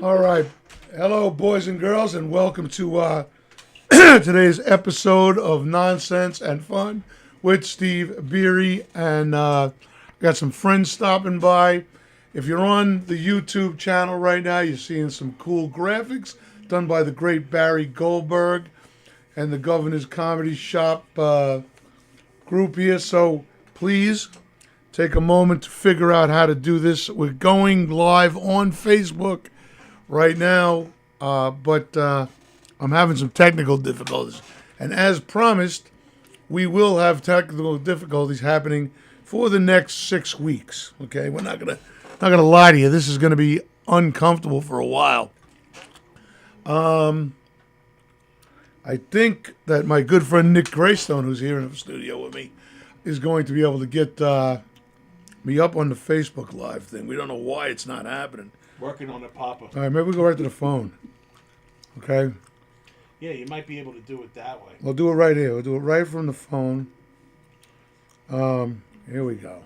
All right. Hello, boys and girls, and welcome to today's episode of Nonsense and Fun with Steve Beery. And got some friends stopping by. If you're on the YouTube channel right now, you're seeing some cool graphics done by the great Barry Goldberg and the Governor's Comedy Shop group here. So please take a moment to figure out how to do this. We're going live on Facebook right now, but I'm having some technical difficulties. And as promised, we will have technical difficulties happening for the next 6 weeks. Okay, we're not gonna lie to you. This is gonna be uncomfortable for a while. I think that my good friend Nick Greystone, who's here in the studio with me, is going to be able to get me up on the Facebook Live thing. We don't know why it's not happening. Working on it, Papa. All right, maybe we go right to the phone. Okay? Yeah, you might be able to do it that way. We'll do it right here. We'll do it right from the phone. Here we go.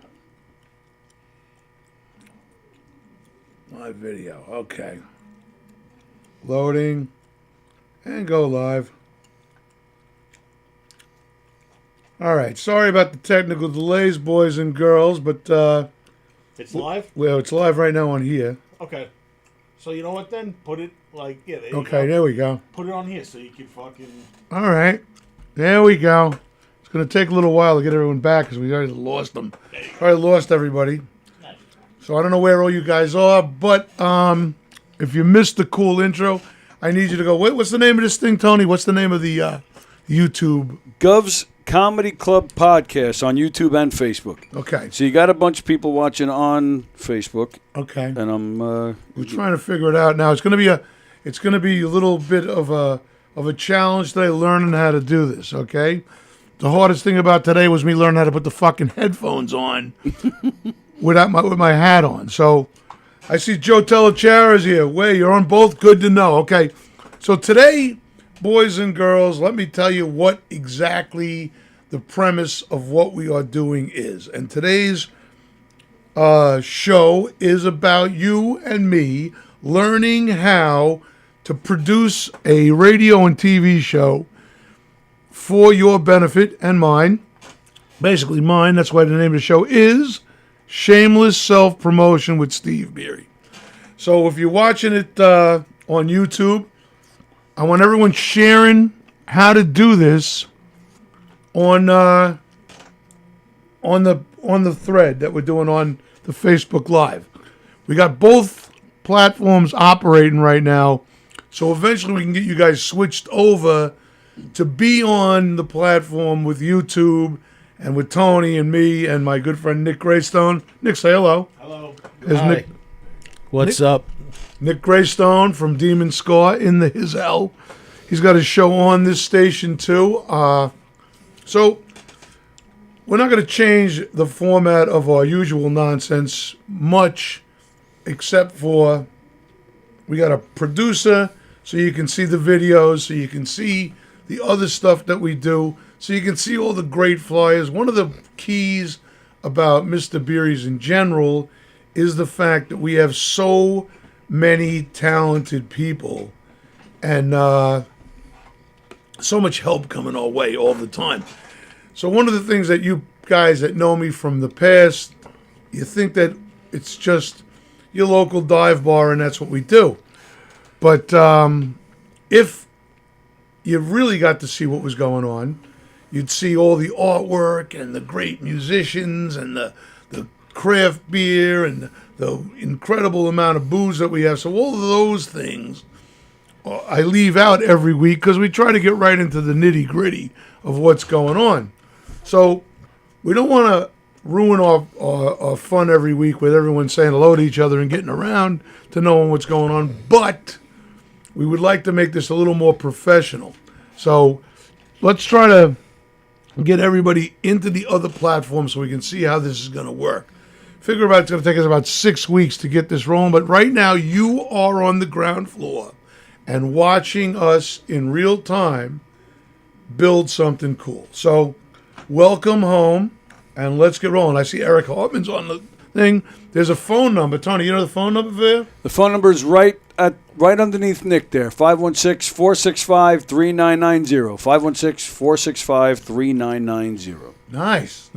Live video. Okay. Loading. And go live. All right. Sorry about the technical delays, boys and girls, but it's live? Well, it's live right now on here. Okay. So you know what then? Put it like, yeah, there you Okay, go. there we go. Put it on here so you can fucking... All right. There we go. It's going to take a little while to get everyone back because we already lost them. Already lost everybody. Nice. So I don't know where all you guys are, but if you missed the cool intro, I need you to go, wait, what's the name of this thing, Tony? What's the name of the YouTube? Govs Comedy Club Podcast on YouTube and Facebook. Okay. So you got a bunch of people watching on Facebook. Okay. And I'm we're trying to figure it out now. It's going to be a little bit of a challenge today, learning how to do this. Okay. The hardest thing about today was me learning how to put the fucking headphones on with my hat on. So I see Joe Telechara's here. Wait, you're on both? Good to know. Okay. So today, boys and girls, let me tell you what exactly the premise of what we are doing is. And today's show is about you and me learning how to produce a radio and TV show for your benefit and mine. Basically mine. That's why the name of the show is Shameless Self-Promotion with Steve Beery. So if you're watching it on YouTube, I want everyone sharing how to do this on the thread that we're doing on the Facebook Live. We got both platforms operating right now, so eventually we can get you guys switched over to be on the platform with YouTube and with Tony and me and my good friend Nick Greystone. Nick, say hello. Hello. Hi. Nick, What's up? Nick Greystone from Demon Scar in the His Hell. He's got a show on this station too. So we're not going to change the format of our usual nonsense much, except for we got a producer so you can see the videos, so you can see the other stuff that we do, so you can see all the great flyers. One of the keys about Mr. Beery's in general is the fact that we have so many talented people and so much help coming our way all the time. So one of the things that you guys that know me from the past, you think that it's just your local dive bar and that's what we do. But if you really got to see what was going on, you'd see all the artwork and the great musicians and the craft beer and the incredible amount of booze that we have. So all of those things I leave out every week because we try to get right into the nitty-gritty of what's going on. So we don't want to ruin our fun every week with everyone saying hello to each other and getting around to knowing what's going on, but we would like to make this a little more professional. So let's try to get everybody into the other platforms so we can see how this is going to work. Figure about it's going to take us about 6 weeks to get this rolling, but right now you are on the ground floor and watching us in real time build something cool. So welcome home, and let's get rolling. I see Eric Hartman's on the thing. There's a phone number. Tony, you know the phone number there? The phone number is right right underneath Nick there. 516-465-3990. 516-465-3990. Nice.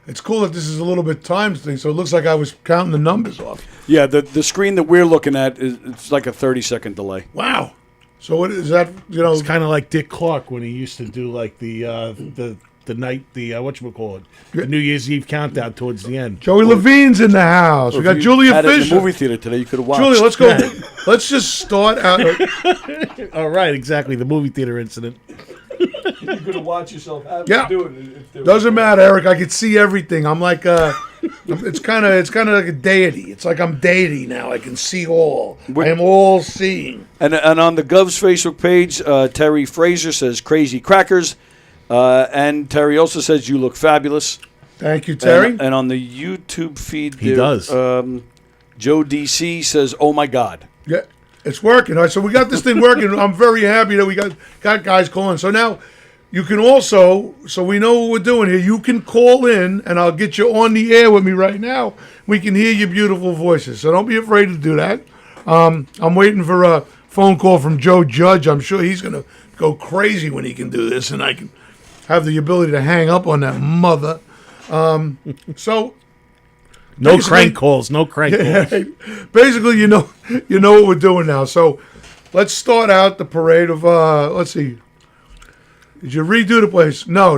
It's cool that this is a little bit timed thing, so it looks like I was counting the numbers off. Yeah, the screen that we're looking at it's like a 30-second delay. Wow. So what is that? You know, It's kind of like Dick Clark when he used to do like the night, whatchamacallit, the New Year's Eve countdown towards the end. Joey Levine's in the house. We got Julia Had it in the Fisher. movie theater today. You could have watched. Julia, let's go. Let's just start out. All right, exactly, the movie theater incident. You could have watched yourself have Yeah. do it. If there Doesn't matter, Eric. I can see everything. I'm like it's kind of like a deity. It's like I'm deity now. I can see all. I am all seeing. And on the Govs Facebook page, Terry Fraser says crazy crackers, and Terry also says you look fabulous. Thank you, Terry. And on the YouTube feed, He does. Joe DC says, "Oh my God." Yeah, it's working. All right, so we got this thing working. I'm very happy that we got guys calling. So now you can also, so we know what we're doing here. You can call in, and I'll get you on the air with me right now. We can hear your beautiful voices. So don't be afraid to do that. I'm waiting for a phone call from Joe Judge. I'm sure he's going to go crazy when he can do this, and I can have the ability to hang up on that mother. So No basically- crank calls. No crank calls. basically, you know what we're doing now. So let's start out the parade of let's see. Did you redo the place? No,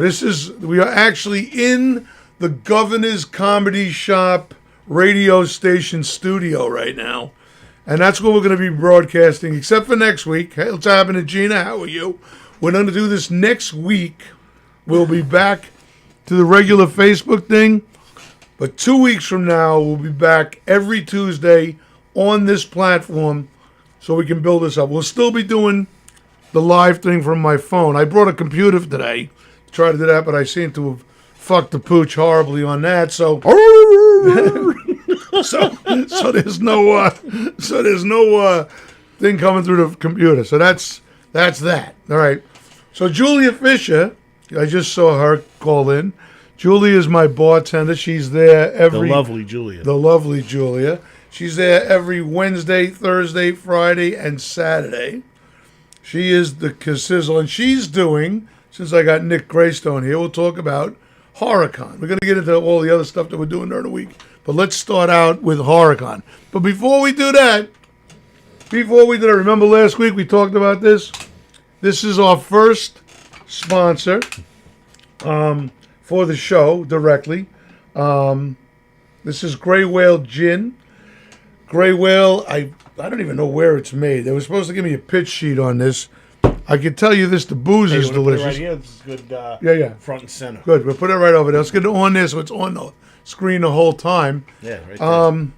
we are actually in the Governor's Comedy Shop radio station studio right now. And that's what we're going to be broadcasting, except for next week. Hey, what's happening, Gina? How are you? We're going to do this next week. We'll be back to the regular Facebook thing. But 2 weeks from now, we'll be back every Tuesday on this platform so we can build this up. We'll still be doing the live thing from my phone. I brought a computer today to try to do that, but I seem to have fucked the pooch horribly on that. So, so there's no thing coming through the computer. So that's that. All right. So Julia Fisher, I just saw her call in. Julia is my bartender. She's there every... The lovely Julia. The lovely Julia. She's there every Wednesday, Thursday, Friday, and Saturday. She is the Sizzle, and she's doing, since I got Nick Greystone here, we'll talk about HorrorCon. We're going to get into all the other stuff that we're doing during the week, but let's start out with HorrorCon. But before we do that, remember last week we talked about this? This is our first sponsor for the show directly. This is Gray Whale Gin. Gray Whale, I don't even know where it's made. They were supposed to give me a pitch sheet on this. I can tell you this, the booze Hey, is you wanna put it delicious. right here? This is good. Yeah. Front and center. Good, we'll put it right over there. Let's get it on there so it's on the screen the whole time. Yeah, right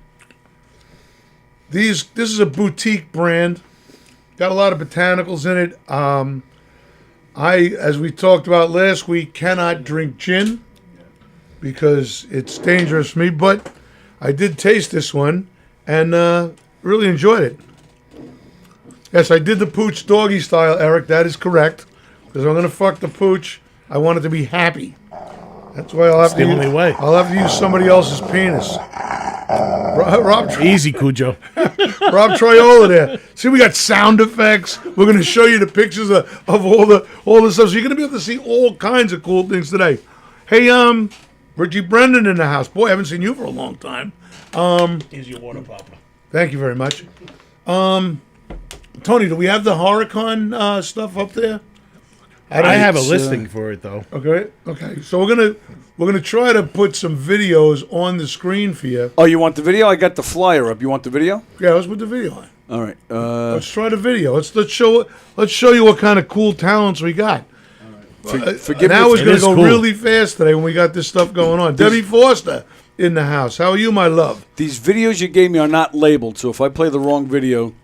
there. This is a boutique brand. Got a lot of botanicals in it. As we talked about last week, cannot drink gin because it's dangerous for me, but I did taste this one and really enjoyed it. Yes, I did the pooch doggy style, Eric. That is correct. Because I'm going to fuck the pooch. I want it to be happy. That's why I'll have the only way. I'll have to use somebody else's penis. Rob Easy, Cujo. Rob Troiola there. See, we got sound effects. We're going to show you the pictures of all the stuff. So you're going to be able to see all kinds of cool things today. Hey, Richie Brendan in the house. Boy, I haven't seen you for a long time. Here's your water, Papa. Thank you very much. Tony, do we have the HorrorCon stuff up there? I have a listing for it though. Okay. So we're gonna try to put some videos on the screen for you. Oh, you want the video? I got the flyer up. You want the video? Yeah, let's put the video on. All right. Let's try the video. Let's show you what kind of cool talents we got. Forgive Now me. it's It gonna is go cool. really fast today when we got this stuff going on. Debbie Foster in the house. How are you, my love? These videos you gave me are not labeled, so if I play the wrong video,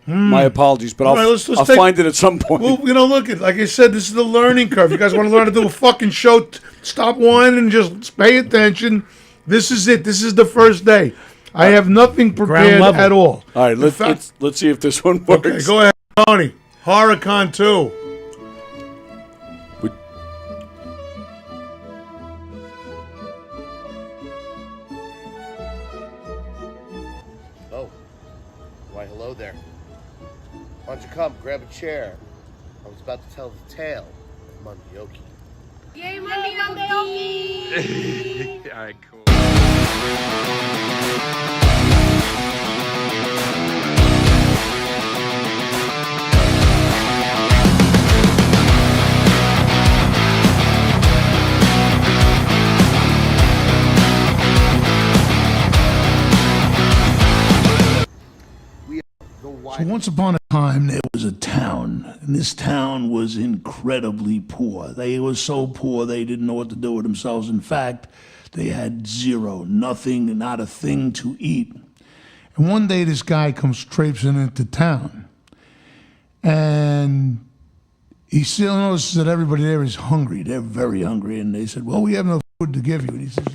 my apologies. But All right, I'll let's I'll take- find it at some point. Well, look at like I said, this is the learning curve. You guys want to learn to do a fucking show? Stop whining and just pay attention. This is it. This is the first day. I have nothing prepared level. at all. All right, In fact- let's see if this one works. Okay, go ahead, Tony. HorrorCon 2. Oh, why hello there. Why don't you come, grab a chair? I was about to tell the tale of Mondioki. Yay, Mondioki! Alright, cool. So once upon a time, there was a town, and this town was incredibly poor. They were so poor they didn't know what to do with themselves. In fact, they had zero, nothing, not a thing to eat. And one day, this guy comes traipsing into town, and he still notices that everybody there is hungry. They're very hungry, and they said, "Well, we have no food to give you." And he says,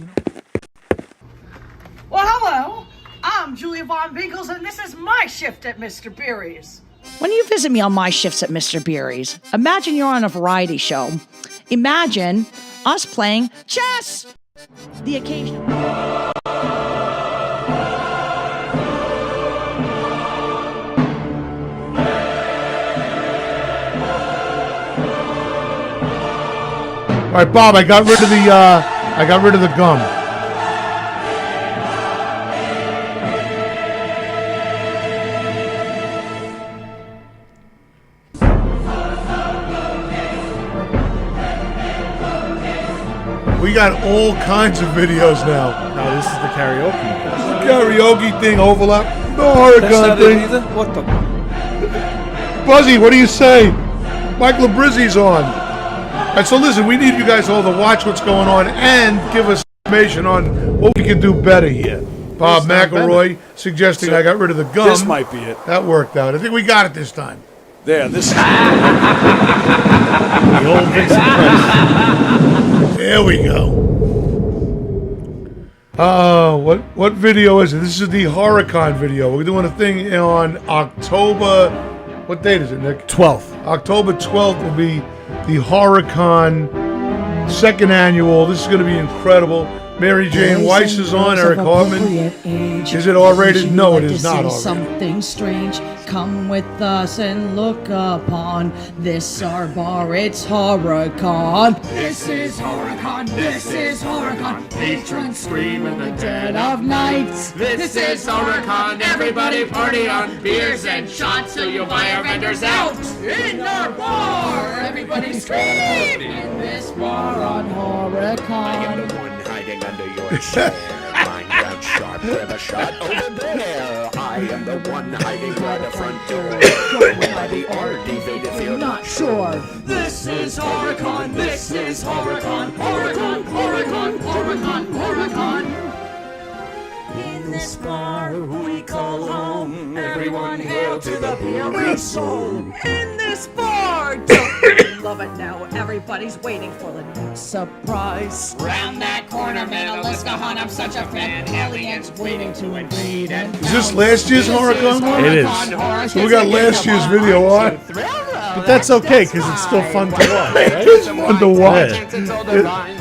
Well, hello. I'm Julia Von Beagles, and this is my shift at Mr. Beery's. When you visit me on my shifts at Mr. Beery's, imagine you're on a variety show. Imagine us playing chess! The occasion. All right, Bob, I got rid of the gum. We got all kinds of videos now. No, this is the karaoke. Karaoke thing, overlap. The Huracan thing. either? What the? Buzzy, what do you say? Mike Labrizzi's on. All right, so listen, we need you guys all to watch what's going on and give us information on what we can do better here. Bob McElroy suggesting I got rid of the gum. This might be it. That worked out. I think we got it this time. There, this is The old Vincent Price. There we go. What video is it? This is the Huracan video. We're doing a thing on October. What date is it, Nick? 12th. October 12th will be the Huracan second annual. This is going to be incredible. Mary Jane Weiss is on. Eric Hartman. Is it R-rated? No, it is not R-rated. Something strange. Come with us and look upon this our bar. It's Huracan. This is Huracan, this is Huracan. Patrons scream in the dead of night. This is Huracan, everybody party on beers and shots till you buy our vendors out. In our bar, everybody scream in this bar on Huracan. Hiding under your chair, lying down sharp, grab a shot over there. I am the one hiding by the front door. Going by the RDV if you're not sure. This is Huracan, this is Huracan, Huracan, Huracan, Huracan, Huracan. In this bar we call home, everyone hail to the Beery soul. In this bar, don't you love it now? Everybody's waiting for the next surprise. Round that corner, Metallica Hunt, I'm such a fan. Aliens waiting to invade and Is this last year's Huracan one? It is. So we got last year's video on. But that's okay, because it's still fun to watch, right? It's fun to watch.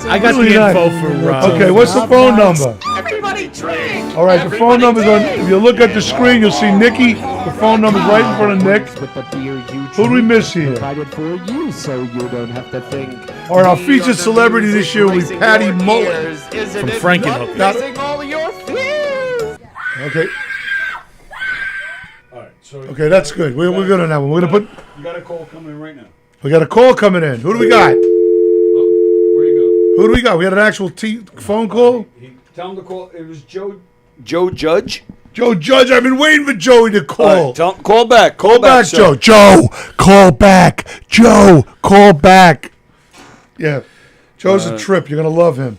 I got Really the nice. info for... Okay, what's the phone number? everybody drink. All right, the phone number's on. If you look at the screen, you'll see Nikki. The phone number's right in front of Nick. With the beer you Who do we miss here? provided for you, so you don't have to think. All right, our featured celebrity this year will be Patty Mullen. From Frankenhooker. Okay, All right, so okay, that's good. We're good on that one. We're gonna put. you got a call coming in right now. We got a call coming in. Who do we got? Oh, where you Who do we got? We had an actual phone call. go? Tell him to call. It was Joe. Joe Judge. Joe Judge. I've been waiting for Joey to call. All right, tell him, call back. Call back, sir. Joe. Joe, call back. Joe, call back. Yeah, Joe's a trip. You're gonna love him.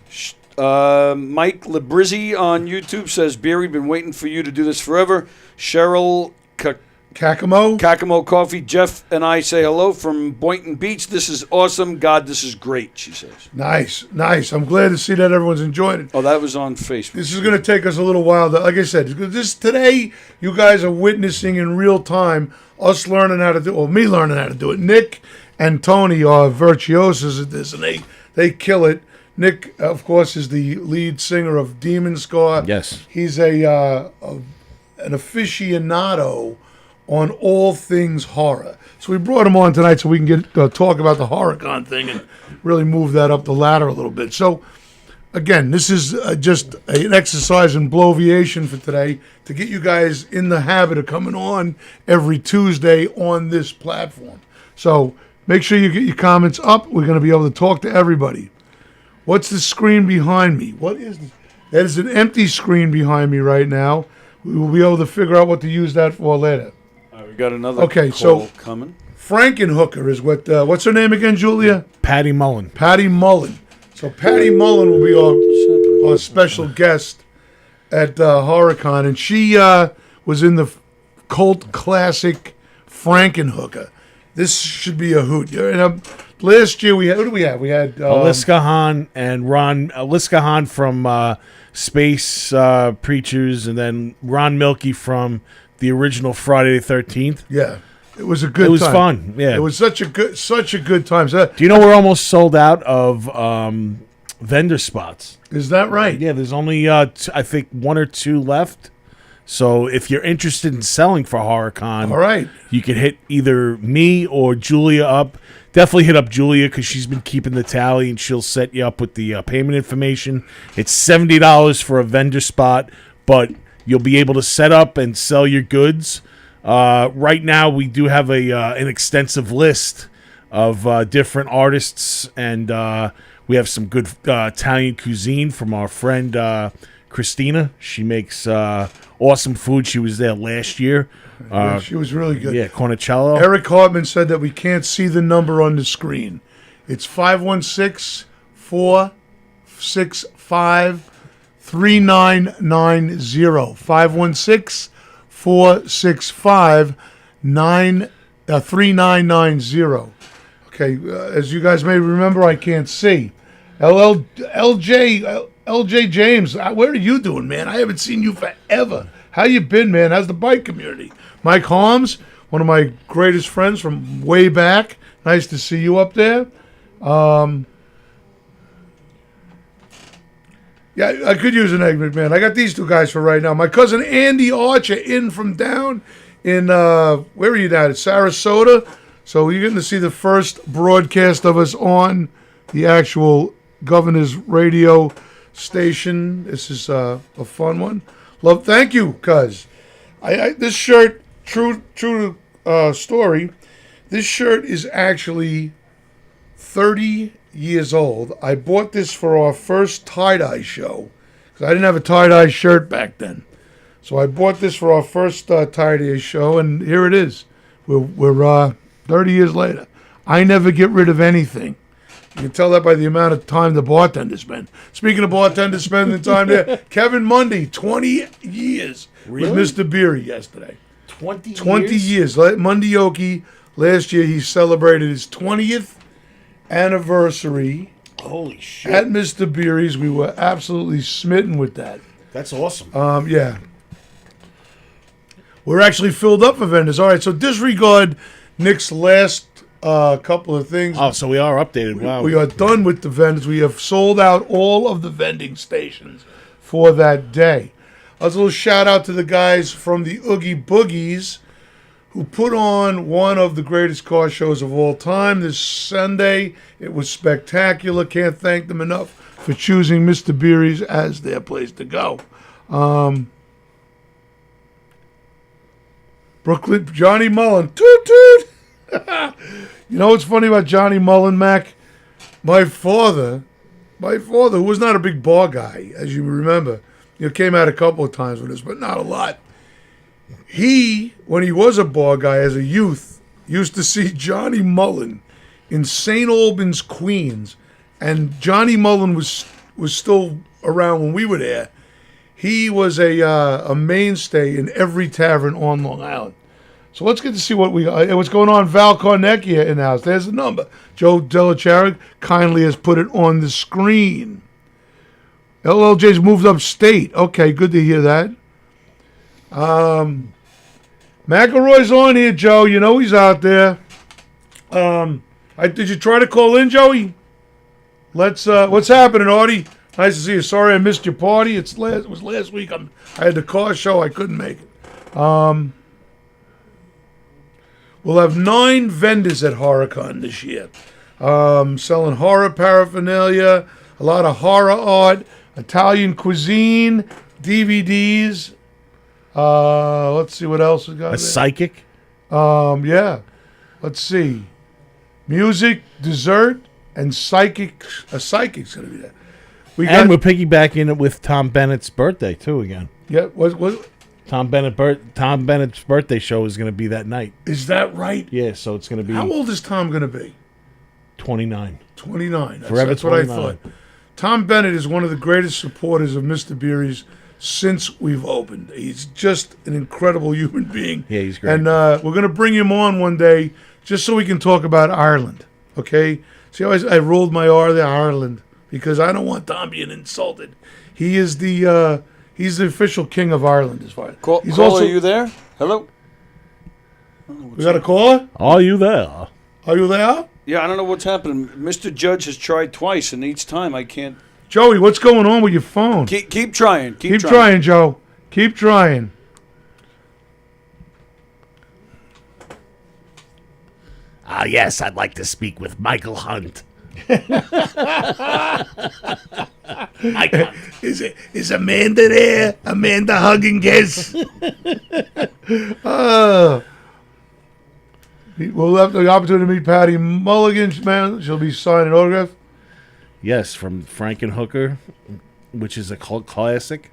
Mike Labrizzi on YouTube says, Beery, been waiting for you to do this forever. Cheryl Kakamo. Kakamo Coffee, Jeff and I say hello from Boynton Beach. This is awesome. God, this is great, she says. Nice, nice. I'm glad to see that everyone's enjoying it. Oh, that was on Facebook. This is going to take us a little while. Like I said, this today, you guys are witnessing in real time us learning how to do, or me learning how to do it. Nick and Tony are virtuosos at this, and they kill it. Nick, of course, is the lead singer of Demon Scar. Yes. He's an aficionado on all things horror. So we brought him on tonight so we can get talk about the HorrorCon thing and really move that up the ladder a little bit. So, again, this is just an exercise in bloviation for today to get you guys in the habit of coming on every Tuesday on this platform. So make sure you get your comments up. We're going to be able to talk to everybody. What's the screen behind me? What is this? That is an empty screen behind me right now. We will be able to figure out what to use that for later. We got another Okay, call so coming. Frankenhooker is what's her name again, Julia? Patty Mullen. Patty Mullen. So Patty Mullen will be our special guest at HorrorCon, and she was in the cult classic Frankenhooker. This should be a hoot. Last year we had, who do we have? We had Aliska Hahn and Aliska Hahn from Space Preachers, and then Ron Milkey from the original Friday the 13th. Yeah, it was a good. It was time. fun. Yeah, it was such a good time. So, do you know we're almost sold out of vendor spots? Is that right? Yeah, there's only I think 1 or 2 left. So if you're interested in selling for HorrorCon, all right, you can hit either me or Julia up. Definitely hit up Julia because she's been keeping the tally, and she'll set you up with the payment information. It's $70 for a vendor spot, but you'll be able to set up and sell your goods. Right now, we do have an extensive list of different artists, and we have some good Italian cuisine from our friend Christina. She makes awesome food. She was there last year. She was really good. Yeah, Cornicello. Eric Hartman said that we can't see the number on the screen. It's 516-465-3990. 516-465-3990. Okay, as you guys may remember, I can't see. LJ James, where are you doing, man? I haven't seen you forever. How you been, man? How's the bike community? Mike Holmes, one of my greatest friends from way back. Nice to see you up there. Yeah, I could use an egg, McMahon. I got these two guys for right now. My cousin Andy Archer in from down in, where are you now? It's Sarasota. So you're getting to see the first broadcast of us on the actual Governor's radio station. This is a fun one. Thank you, cuz. This shirt, true story, this shirt is actually 30 years old. I bought this for our first tie-dye show because I didn't have a tie-dye shirt back then. So I bought this for our first tie-dye show, and here it is. We're 30 years later. I never get rid of anything. You can tell that by the amount of time the bartenders spend. Speaking of bartenders spending time there, Kevin Mundy, 20 years with Mr. Beery yesterday. 20 years. Mundioki, last year he celebrated his 20th anniversary. Holy shit. At Mr. Beery's. We were absolutely smitten with that. That's awesome. Yeah. We're actually filled up for vendors. All right, so disregard Nick's last couple of things. Oh, so we are updated. Wow. We are done with the vendors. We have sold out all of the vending stations for that day. A little shout out to the guys from the Oogie Boogies who put on one of the greatest car shows of all time this Sunday. It was spectacular. Can't thank them enough for choosing Mr. Beery's as their place to go. Brooklyn, Johnny Mullen. Toot toot! You know what's funny about Johnny Mullen, Mac? My father, who was not a big bar guy, as you remember, came out a couple of times with us, but not a lot. He, when he was a bar guy as a youth, used to see Johnny Mullen in St. Albans, Queens, and Johnny Mullen was still around when we were there. He was a mainstay in every tavern on Long Island. So let's get to see what's going on. Val Carnecchia in the house. There's the number. Joe Delacherra kindly has put it on the screen. LLJ's moved upstate. Okay, good to hear that. McElroy's on here, Joe. You know he's out there. Did you try to call in, Joey? What's happening, Artie? Nice to see you. Sorry I missed your party. It was last week. I had the car show. I couldn't make it. We'll have 9 vendors at HorrorCon this year, selling horror paraphernalia, a lot of horror art, Italian cuisine, DVDs. Let's see what else we got. A there. psychic. Yeah. Let's see. Music, dessert, and psychics. A psychic's gonna be there. And we're piggybacking it with Tom Bennett's birthday too again. Yeah. What? Tom Bennett's birthday show is going to be that night. Is that right? Yeah, so it's going to be How old is Tom gonna be? 29. 29. Forever That's what I 29. thought. Tom Bennett is one of the greatest supporters of Mr. Beery's since we've opened. He's just an incredible human being. Yeah, he's great. And we're going to bring him on one day just so we can talk about Ireland. Okay? See how I rolled my R there, Ireland, because I don't want Tom being insulted. He is he's the official king of Ireland as far as. He's Caller, also, are you there? Hello? We got a caller? Are you there? Are you there? Yeah, I don't know what's happening. Mr. Judge has tried twice, and each time I can't. Joey, what's going on with your phone? Keep trying. Keep trying, Joe. Keep trying. Yes, I'd like to speak with Michael Hunt. Michael, is Amanda there? Amanda hugging kiss. We'll have the opportunity to meet Patty Mulligan. Man, she'll be signing autograph. Yes, from Frankenhooker, which is a cult classic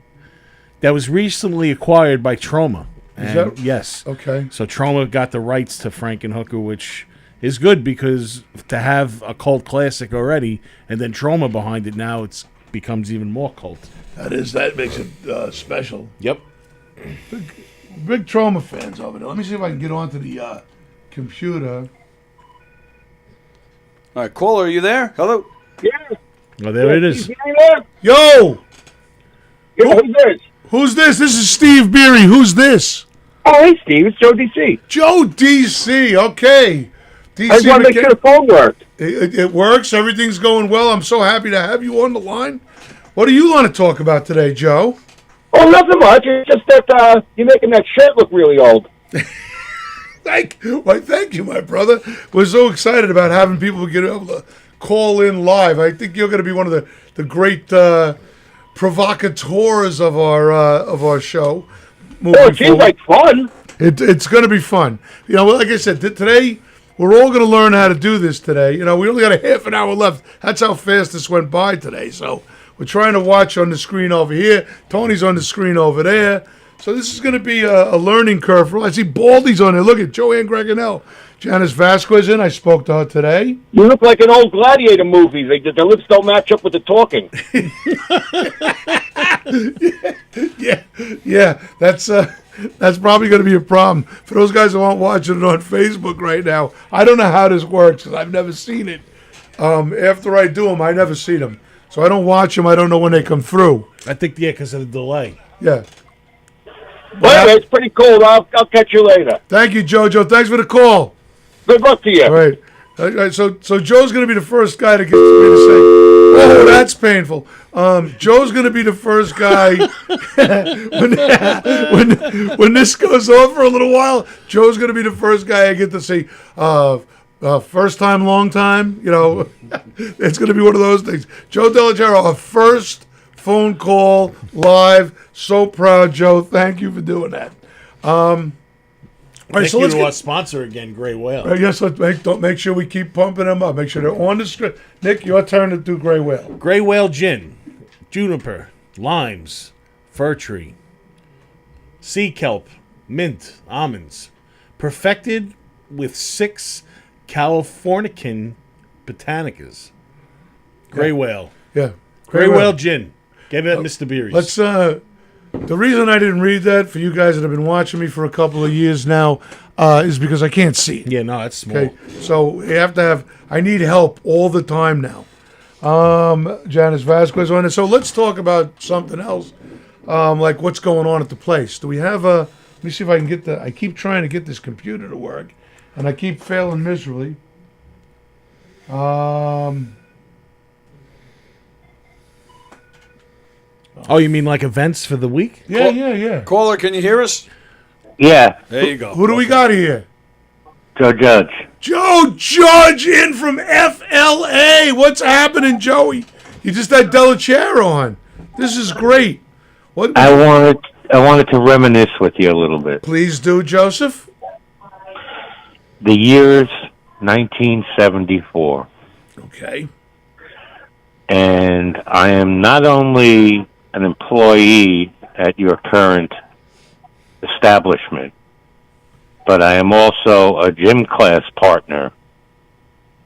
that was recently acquired by Troma. Is that yes? Okay. So Troma got the rights to Frankenhooker, which is good because to have a cult classic already and then Troma behind it, now it becomes even more cult. That makes it special. Yep. Big Troma fans over there. Let me see if I can get onto the computer. All right, caller, are you there? Hello? Yeah. Oh, there it is. Yo! Who's this? Who's this? This is Steve Beery. Who's this? Oh, hey, Steve. It's Joe DC. Joe DC. Okay. DC I just want to make sure the phone worked. It works. Everything's going well. I'm so happy to have you on the line. What do you want to talk about today, Joe? Oh, nothing much. It's just that you're making that shirt look really old. Thank you, my brother. We're so excited about having people get able to call in live. I think you're going to be one of the great provocateurs of our show. Oh, it seems like fun. It's going to be fun. You know, like I said, today we're all going to learn how to do this today. You know, we only got a half an hour left. That's how fast this went by today. So we're trying to watch on the screen over here. Tony's on the screen over there. So this is going to be a learning curve. I see Baldy's on there. Look at Joanne Greganell. Janice Vasquez in. I spoc to her today. You look like an old Gladiator movie. The lips don't match up with the talking. yeah. That's probably going to be a problem for those guys who aren't watching it on Facebook right now. I don't know how this works because I've never seen it. After I do them, I never see them, so I don't watch them. I don't know when they come through. I think because of the delay. Yeah. Well, anyway, it's pretty cool. I'll catch you later. Thank you, JoJo. Thanks for the call. Good luck to you. All right. So Joe's going to be the first guy to get me to say, "Oh, that's painful." Joe's going to be the first guy when this goes on for a little while. Joe's going to be the first guy I get to say, first time, long time. You know, it's going to be one of those things. Joe Delagero, our first phone call live. So proud, Joe. Thank you for doing that. All right, Thank you to our sponsor again, Gray Whale. Yes, make sure we keep pumping them up. Make sure they're on the script. Nick, your turn to do Gray Whale. Gray Whale Gin, juniper, limes, fir tree, sea kelp, mint, almonds. Perfected with 6 Californican botanicas. Gray Whale. Yeah. Gray Whale Gin. Get it at Mr. Beery's. Let's the reason I didn't read that for you guys that have been watching me for a couple of years now is because I can't see it. Yeah, no, it's small. Okay, so you have to have. I need help all the time now. Janice Vasquez on it. So let's talk about something else, like what's going on at the place. Do we have a? Let me see if I can get the. I keep trying to get this computer to work, and I keep failing miserably. Oh, you mean like events for the week? Yeah. Caller, can you hear us? Yeah. There you go. Who do we got here? Joe Judge. Joe Judge in from FLA. What's happening, Joey? You just had Delachair on. This is great. What? I wanted to reminisce with you a little bit. Please do, Joseph. The year's 1974. Okay. And I am not only an employee at your current establishment, but I am also a gym class partner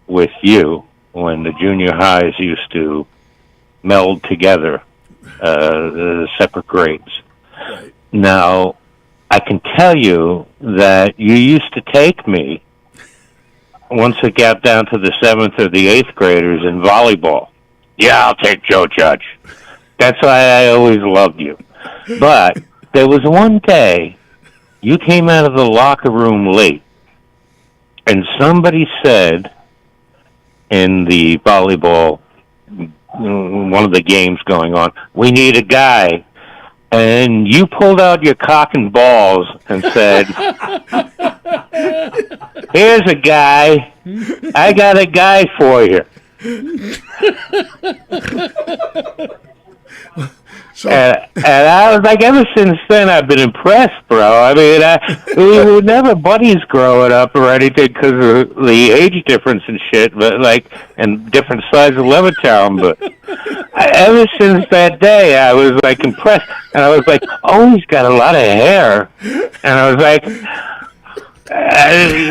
with you when the junior highs used to meld together the separate grades. Right. Now, I can tell you that you used to take me once it got down to the 7th or the 8th graders in volleyball. Yeah, I'll take Joe Judge. That's why I always loved you. But there was one day you came out of the locker room late, and somebody said in the volleyball, one of the games going on, we need a guy. And you pulled out your cock and balls and said, here's a guy. I got a guy for you. And I was like, ever since then, I've been impressed, bro. I mean, we were never buddies growing up or anything because of the age difference and shit, but like, and different sides of Levittown. But ever since that day, I was like impressed, and I was like, oh, he's got a lot of hair, and I was like, you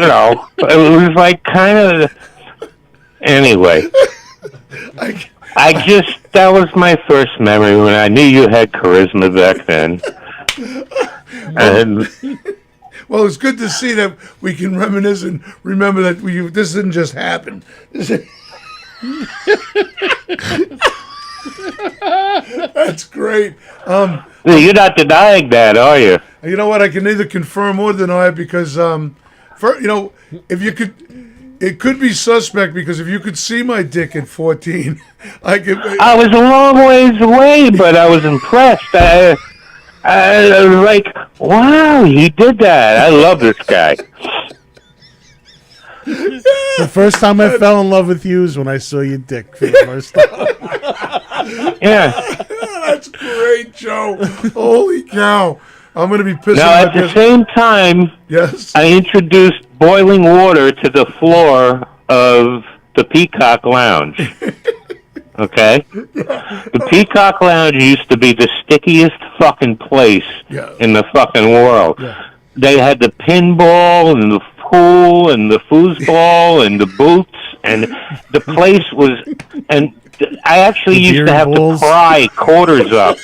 know, it was like kind of. Anyway, that was my first memory when I knew you had charisma back then. And well, it's good to see that we can reminisce and remember that this didn't just happen. That's great. You're not denying that, are you? You know what? I can neither confirm or deny it because, if you could. It could be suspect because if you could see my dick at 14, I could. I was a long ways away, but I was impressed. I was like, wow, he did that. I love this guy. The first time I fell in love with you is when I saw your dick for the first time. Yeah. That's great, Joe. Holy cow. I'm going to be pissing. Now, at the same time, yes, I introduced boiling water to the floor of the Peacock Lounge. Okay? The Peacock Lounge used to be the stickiest fucking place in the fucking world. Yeah. They had the pinball and the pool and the foosball and the boots, and the place was... and I actually used to have to pry quarters up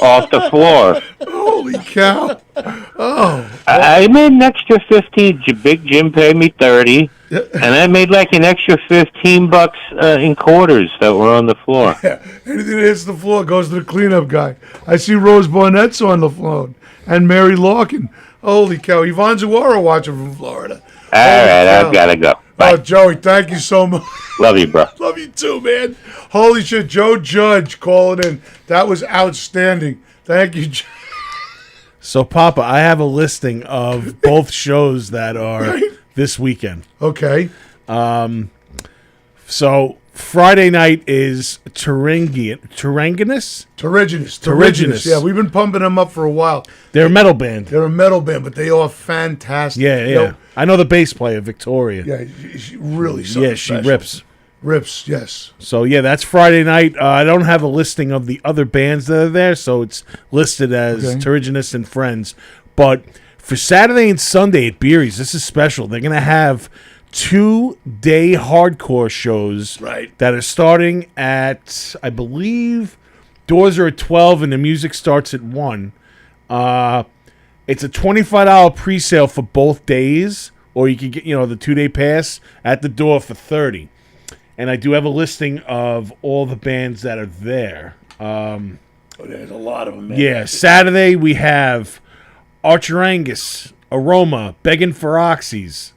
off the floor. Holy cow. Oh. I made an extra 15. Big Jim paid me 30. And I made like an extra $15 in quarters that were on the floor. Yeah. Anything that hits the floor goes to the cleanup guy. I see Rose Barnett's on the phone. And Mary Larkin. Holy cow. Yvonne Zuara watching from Florida. All right, I've got to go. Bye. Oh, Joey, thank you so much. Love you, bro. Love you too, man. Holy shit, Joe Judge calling in. That was outstanding. Thank you, Joe. So, Papa, I have a listing of both shows that are this weekend. Okay. So, Friday night is Terrigenous. Yeah, we've been pumping them up for a while. They're a metal band. They're a metal band, but they are fantastic. Yeah. You know, I know the bass player, Victoria. yeah, she really Yeah, she rips. Rips, yes. So, yeah, that's Friday night. I don't have a listing of the other bands that are there, so it's listed as Terrigenous and Friends. But for Saturday and Sunday at Beery's, this is special. They're going to have 2-day hardcore shows that are starting at, I believe, doors are at 12 and the music starts at 1. It's a $25 pre-sale for both days, or you can get, the 2-day pass at the door for $30. And I do have a listing of all the bands that are there. There's a lot of them, man. Yeah, Saturday we have Archer Angus, Aroma, Begging for Oxys,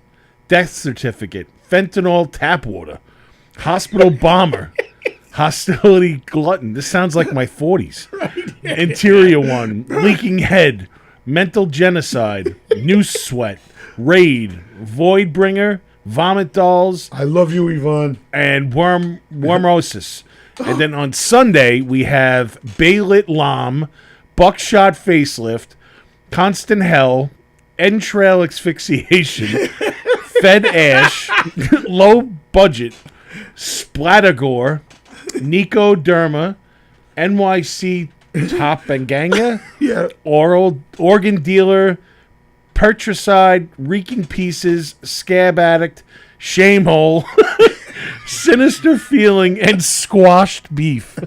Death Certificate, Fentanyl Tap Water, Hospital Bomber, Hostility Glutton. This sounds like my 40s. Interior One, Leaking Head, Mental Genocide, Noose Sweat, Raid, Voidbringer, Vomit Dolls, I love you, Yvonne. and Wormosis. And then on Sunday, we have Baylit Lam, Buckshot Facelift, Constant Hell, Entrail Asphyxiation, Fed Ash, Low Budget, Splattergore, Nico Derma, NYC Topanganga, Yeah. Organ Dealer, Pertricide, Reeking Pieces, Scab Addict, Shamehole, Sinister Feeling, and Squashed Beef.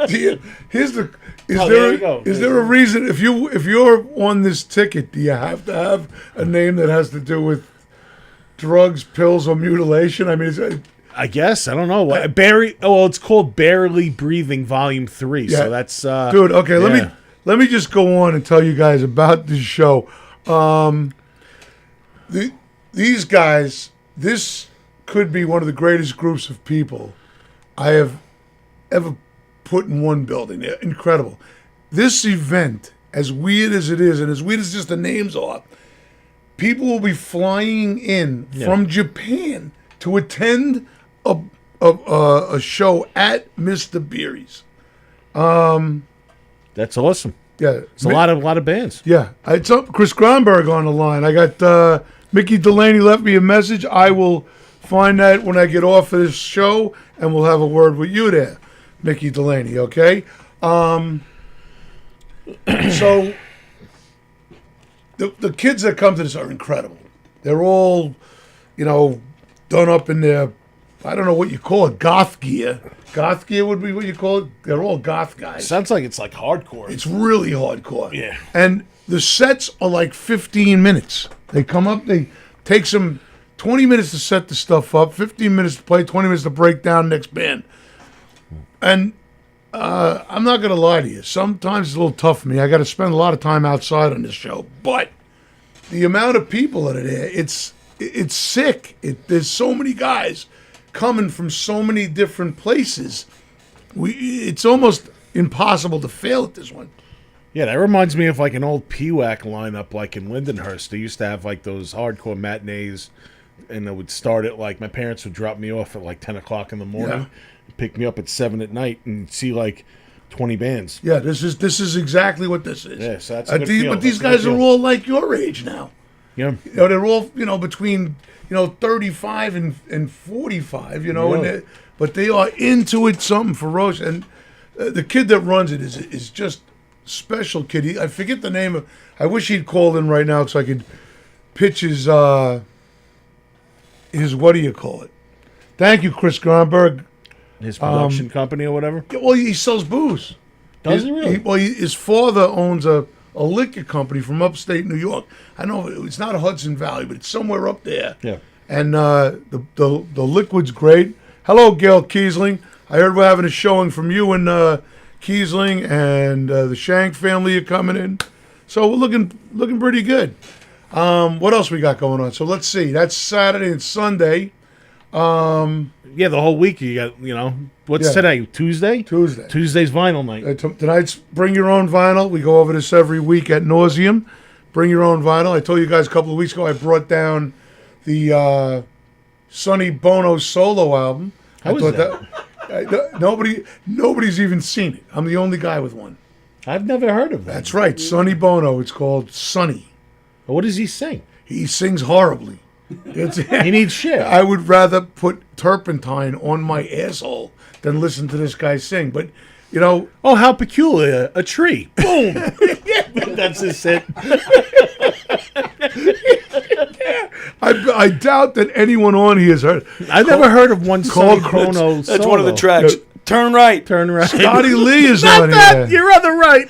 Here's the. Is Oh, there there you go. is there a reason if you're on this ticket, do you have to have a name that has to do with drugs, pills, or mutilation? I mean, I guess. I don't know. It's called Barely Breathing Volume 3. Yeah. So that's... dude. Okay, yeah. let me just go on and tell you guys about this show. These guys, this could be one of the greatest groups of people I have ever put in one building. They're incredible. This event, as weird as it is, and as weird as just the names are, people will be flying in from Japan to attend a show at Mr. Beery's. That's awesome. Yeah, It's a lot of bands. Yeah, it's up Chris Gronberg on the line. I got Mickey Delaney left me a message. I will find that when I get off of this show, and we'll have a word with you there, Mickey Delaney. Okay. So the kids that come to this are incredible. They're all, done up in their, I don't know what you call it, goth gear. Goth gear would be what you call it. They're all goth guys. Sounds like it's like hardcore. It's really hardcore. Yeah. And the sets are like 15 minutes. They come up, they take some 20 minutes to set the stuff up, 15 minutes to play, 20 minutes to break down the next band. And I'm not going to lie to you. Sometimes it's a little tough for me. I got to spend a lot of time outside on this show. But the amount of people that are there, it's sick. There's so many guys coming from so many different places. It's almost impossible to fail at this one. Yeah, that reminds me of like an old PWAC lineup like in Lindenhurst. They used to have like those hardcore matinees, and it would start at like, my parents would drop me off at like 10 o'clock in the morning, pick me up at 7 at night, and see like 20 bands. Yeah, this is exactly what this is. Yeah, so that's a good feel. But these That's a good guys are feel. all like your age now. Yeah. They're all, between, 35 and 45, Yeah. but they are into it, something ferocious. And the kid that runs it is just special kid. I forget the name of, I wish he'd called in right now so I could pitch his what do you call it? Thank you, Chris Gronberg. His production company or whatever. Yeah, well, he sells booze. Does he really? His father owns a liquor company from upstate New York. I know it's not Hudson Valley, but it's somewhere up there. Yeah. And the liquid's great. Hello, Gail Kiesling. I heard we're having a showing from you and Kiesling, and the Shank family are coming in. So we're looking pretty good. What else we got going on? So let's see. That's Saturday and Sunday. Yeah, the whole week you got, what's today? Tuesday? Tuesday. Today's vinyl night. Tonight's Bring Your Own Vinyl. We go over this every week at nauseum. Bring Your Own Vinyl. I told you guys a couple of weeks ago I brought down the Sonny Bono solo album. How is that? Nobody's even seen it. I'm the only guy with one. I've never heard of that. That's right, Sonny Bono. It's called Sonny. What does he sing? He sings horribly. He needs shit. I would rather put turpentine on my asshole than listen to this guy sing. But, Oh, how peculiar. A tree. Boom. That's his hit. I doubt that anyone on here has heard. I've never heard of one Sonny Bono solo. That's one of the tracks. Turn right. Turn right. Scotty Lee is Not on that. here. Your other right.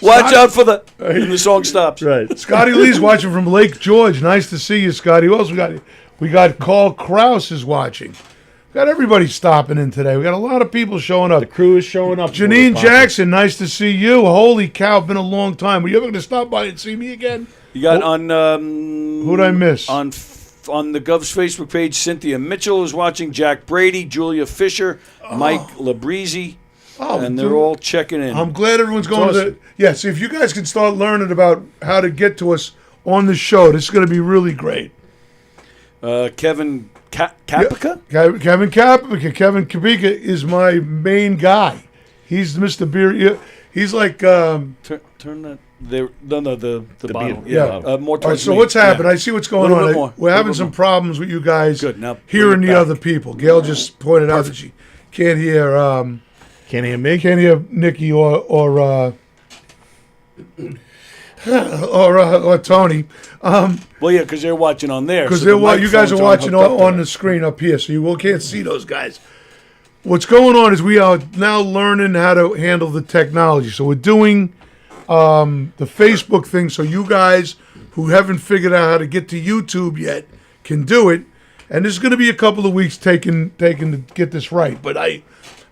Watch out for and the song stops. Right. Scotty Lee's watching from Lake George. Nice to see you, Scotty. Who else we got? We got Carl Kraus is watching. We got everybody stopping in today. We got a lot of people showing up. The crew is showing up. Janine Jackson, nice to see you. Holy cow, been a long time. Were you ever going to stop by and see me again? You got Who'd I miss? On the Govs Facebook page, Cynthia Mitchell is watching. Jack Brady, Julia Fisher, Mike Labrizzi, Oh, and they're dude, all checking in. I'm glad everyone's going to the. Yeah, see, if you guys can start learning about how to get to us on the show, this is going to be really great. Kevin Capica? Kevin Capica is my main guy. He's Mr. Beery. He's like. Turn that. The bottle. Yeah. More All right, towards so me. what's happened? I see what's going Little on. bit more. We're having Little some more. problems with you guys Good. Now hearing bring it the back. other people. Gail just pointed out that she can't hear. Can't hear me? Can't hear Nikki or Tony. Well, yeah, because they're watching on there. Because so you guys are watching on the screen up here, so you can't see those guys. What's going on is we are now learning how to handle the technology. So we're doing the Facebook thing, so you guys who haven't figured out how to get to YouTube yet can do it. And this is going to be a couple of weeks taking to get this right. But I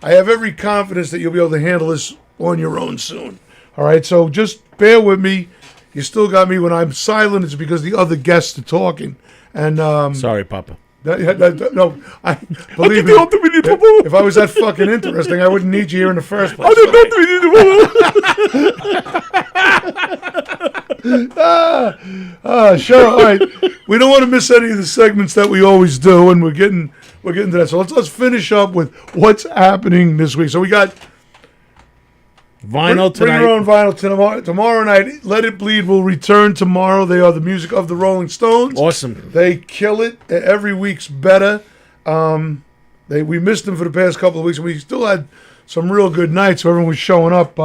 have every confidence that you'll be able to handle this on your own soon. All right, so just bear with me. You still got me when I'm silent. It's because the other guests are talking. And Sorry, Papa. no, I believe me. If I was that fucking interesting, I wouldn't need you here in the first place. Sure. All right. We don't want to miss any of the segments that we always do, and we're getting to that. So let's finish up with what's happening this week. So we got Vinyl Bring tonight. your own vinyl tomorrow night. Let It Bleed will return tomorrow. They are the music of the Rolling Stones. Awesome. They kill it. Every week's better. We missed them for the past couple of weeks, and we still had some real good nights. So everyone was showing up.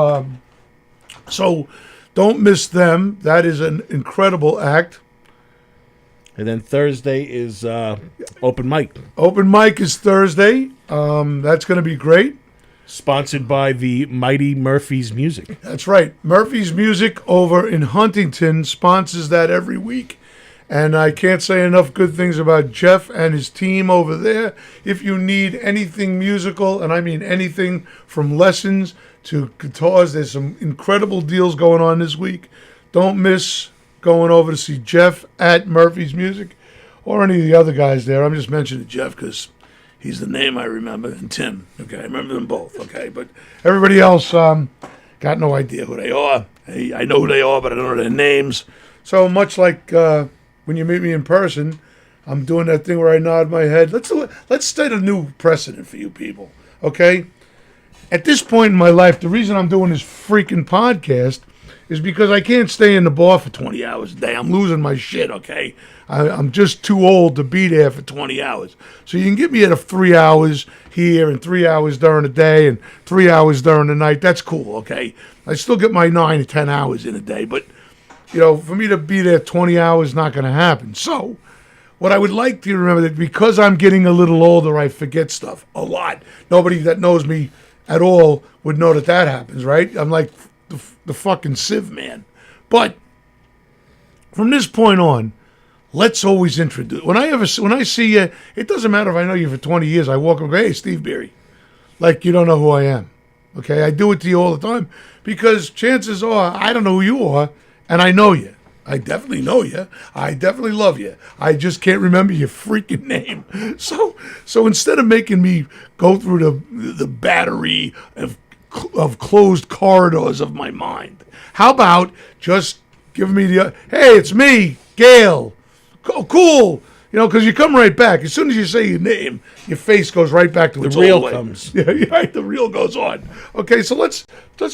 So don't miss them. That is an incredible act. And then Thursday is open mic. Open mic is Thursday. That's going to be great. Sponsored by the Mighty Murphy's Music. That's right. Murphy's Music over in Huntington sponsors that every week. And I can't say enough good things about Jeff and his team over there. If you need anything musical, and I mean anything from lessons to guitars, there's some incredible deals going on this week. Don't miss going over to see Jeff at Murphy's Music or any of the other guys there. I'm just mentioning Jeff because he's the name I remember, and Tim. Okay, I remember them both. Okay, but everybody else got no idea who they are. Hey, I know who they are, but I don't know their names. So much like when you meet me in person, I'm doing that thing where I nod my head. Let's set a new precedent for you people. Okay, at this point in my life, the reason I'm doing this freaking podcast is because I can't stay in the bar for 20 hours a day. I'm losing my shit, okay? I'm just too old to be there for 20 hours. So you can get me at 3 hours here and 3 hours during the day and 3 hours during the night. That's cool, okay? I still get my 9 to 10 hours in a day. But, for me to be there 20 hours is not going to happen. So what I would like to remember that because I'm getting a little older, I forget stuff a lot. Nobody that knows me at all would know that happens, right? I'm like the fucking sieve man. But from this point on, let's always introduce. When I see you, it doesn't matter if I know you for 20 years. I walk up and go, "Hey, Steve Beery," like you don't know who I am. Okay, I do it to you all the time because chances are I don't know who you are, and I know you. I definitely know you. I definitely love you. I just can't remember your freaking name. So instead of making me go through the battery of closed corridors of my mind, how about just giving me hey, it's me, Gail. Oh, cool. Because you come right back. As soon as you say your name, your face goes right back to its The real old way. comes. Yeah, right. The real goes on. Okay, so let's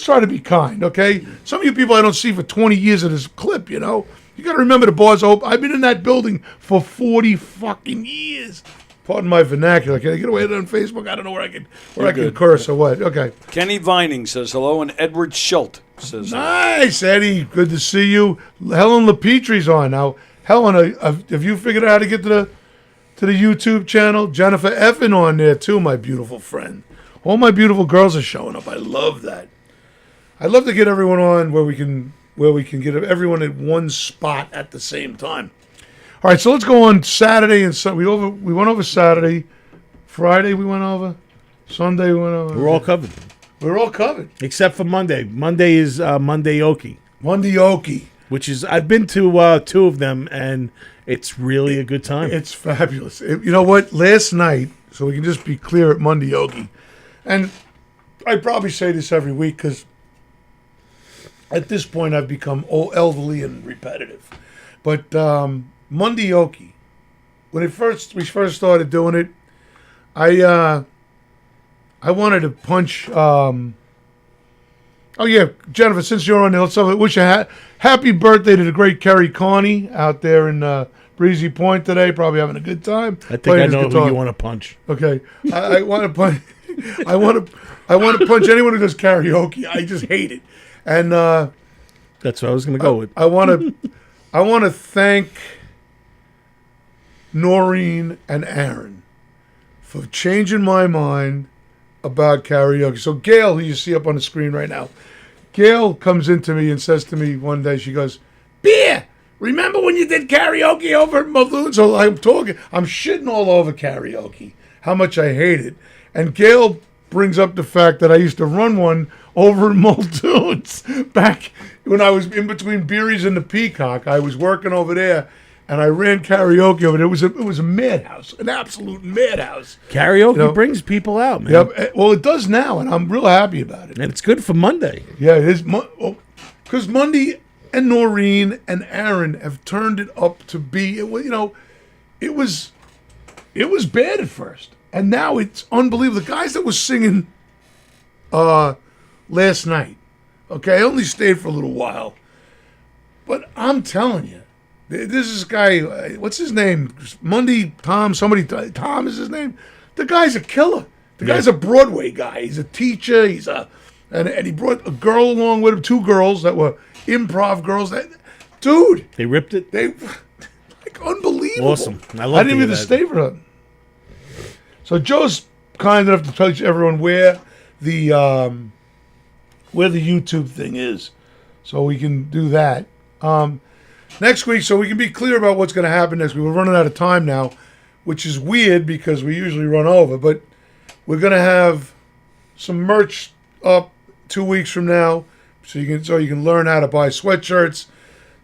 try to be kind, okay? Some of you people I don't see for 20 years of this clip, You got to remember the bar's open. I've been in that building for 40 fucking years. Pardon my vernacular. Can I get away with it on Facebook? I don't know where I can curse or what. Okay. Kenny Vining says hello, and Edward Schult says Nice, Eddie. Good to see you. Helen LaPetrie's on now. Helen, have you figured out how to get to the YouTube channel? Jennifer Effin on there too, my beautiful friend. All my beautiful girls are showing up. I love that. I'd love to get everyone on where we can get everyone at one spot at the same time. All right, so let's go on Saturday and Sunday. We went over Saturday, Friday we went over, Sunday we went over. We're all covered. We're all covered Except for Monday. Monday is Monday Oki. Monday Oki. Which is, I've been to 2 of them, and it's really a good time. It's fabulous. You know what? Last night, so we can just be clear at Monday Oki, and I probably say this every week because at this point I've become elderly and repetitive. But Mondioki, when we first started doing it, I wanted to punch. Oh yeah, Jennifer, since you're on the let's wish a happy birthday to the great Kerry Carney out there in Breezy Point today. Probably having a good time. I think I know who you want to punch. Okay, I want to punch. I want to punch anyone who does karaoke. I just hate it, and that's what I was going to go with. I want to thank Noreen and Aaron for changing my mind about karaoke. So Gail, who you see up on the screen right now, Gail comes into me and says to me one day, she goes, "Beer, remember when you did karaoke over at Muldoon?" So I'm shitting all over karaoke, how much I hate it. And Gail brings up the fact that I used to run one over in Muldoon's back when I was in between Beery's and the Peacock. I was working over there, and I ran karaoke over there. It was a madhouse, an absolute madhouse. Karaoke brings people out, man. Yep. Well, it does now, and I'm real happy about it. And it's good for Monday. Yeah, it is. Because Monday and Noreen and Aaron have turned it up to be, it was bad at first. And now it's unbelievable. The guys that was singing last night, okay, I only stayed for a little while. But I'm telling you, this is a guy, what's his name? Monday, Tom, Tom is his name? The guy's a killer. The guy's a Broadway guy. He's a teacher. And he brought a girl along with him, 2 girls that were improv girls. Dude. They ripped it? They, unbelievable. Awesome. I didn't even stay for that. So Joe's kind enough to tell everyone where the YouTube thing is, so we can do that next week. So we can be clear about what's going to happen next week. We're running out of time now, which is weird because we usually run over. But we're going to have some merch up 2 weeks from now, so you can learn how to buy sweatshirts,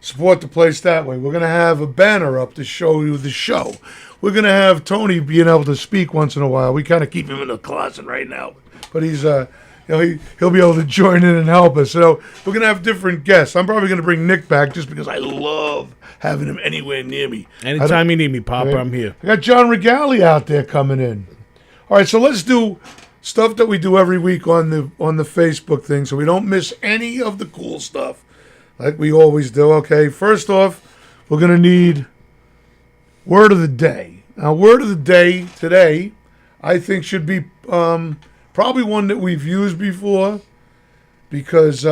support the place that way. We're going to have a banner up to show you the show. We're going to have Tony being able to speak once in a while. We kind of keep him in the closet right now. But he's, he'll be able to join in and help us. So we're going to have different guests. I'm probably going to bring Nick back just because I love having him anywhere near me. Anytime you need me, Papa, I'm here. I got John Regali out there coming in. All right, so let's do stuff that we do every week on the Facebook thing so we don't miss any of the cool stuff like we always do. Okay, first off, we're going to need Word of the Day. Now, Word of the Day today, I think, should be probably one that we've used before because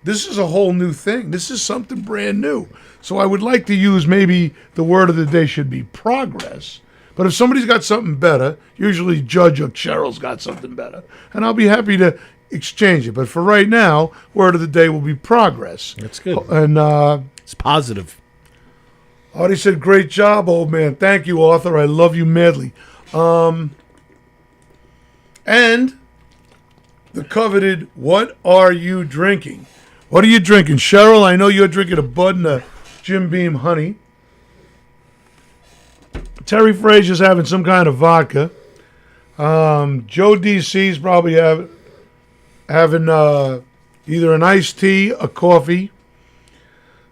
this is a whole new thing. This is something brand new. So I would like to use maybe the Word of the Day should be progress. But if somebody's got something better, usually Judge or Cheryl's got something better. And I'll be happy to exchange it. But for right now, Word of the Day will be progress. That's good. And it's positive. Artie said, "Great job, old man. Thank you, Arthur. I love you madly." And the coveted, what are you drinking? What are you drinking? Cheryl, I know you're drinking a Bud and a Jim Beam honey. Terry Frazier's having some kind of vodka. Joe DC's probably having either an iced tea, a coffee.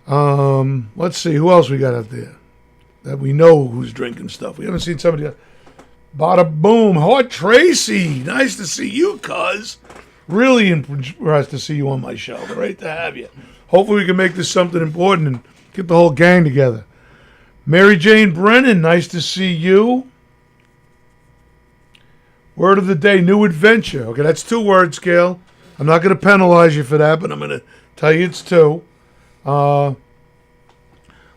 Let's see, who else we got out there that we know who's drinking stuff. We haven't seen somebody else. Bada boom, Hot Tracy. Nice to see you, cuz. Really impressed to see you on my show. Great to have you. Hopefully we can make this something important and get the whole gang together. Mary Jane Brennan, nice to see you. Word of the Day, new adventure. Okay, that's 2 words, Gail. I'm not going to penalize you for that, but I'm going to tell you it's 2. On